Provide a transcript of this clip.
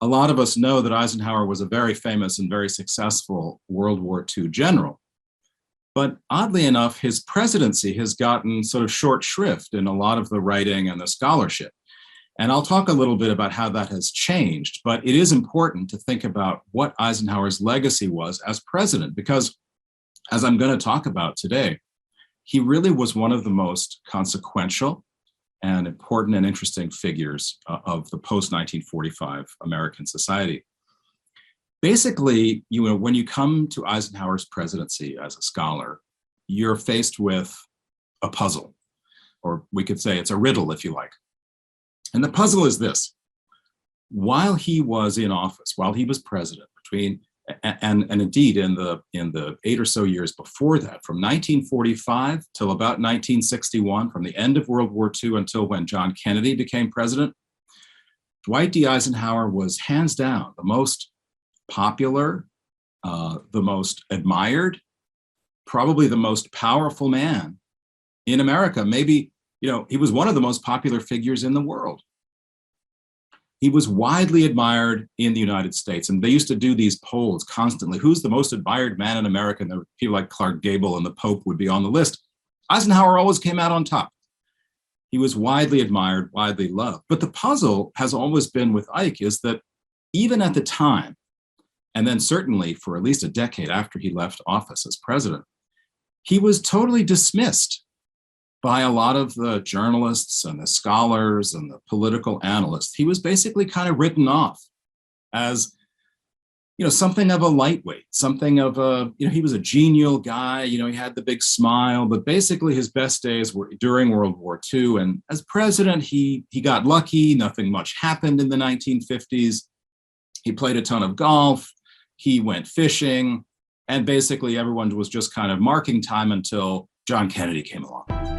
a lot of us know that Eisenhower was a very famous and very successful World War II general. But oddly enough, his presidency has gotten sort of short shrift in a lot of the writing and the scholarship. And I'll talk a little bit about how that has changed, but it is important to think about what Eisenhower's legacy was as president, because as I'm going to talk about today, he really was one of the most consequential and important and interesting figures of the post-1945 American society. Basically, when you come to Eisenhower's presidency as a scholar, you're faced with a puzzle, or we could say it's a riddle, if you like. And the puzzle is this: while he was in office, while he was president, and indeed in the 8 or so years before that, from 1945 till about 1961, from the end of World War II until when John Kennedy became president, Dwight D. Eisenhower was hands down the most popular, the most admired, probably the most powerful man in America. Maybe, he was one of the most popular figures in the world. He was widely admired in the United States, and they used to do these polls constantly. Who's the most admired man in America? And there were people like Clark Gable and the Pope would be on the list. Eisenhower always came out on top. He was widely admired, widely loved. But the puzzle has always been with Ike is that even at the time, and then certainly for at least a decade after he left office as president, he was totally dismissed by a lot of the journalists and the scholars and the political analysts. He was basically kind of written off as, something of a lightweight, something of a, he was a genial guy, he had the big smile, but basically his best days were during World War II. And as president, he got lucky. Nothing much happened in the 1950s. He played a ton of golf. He went fishing. And basically everyone was just kind of marking time until John Kennedy came along.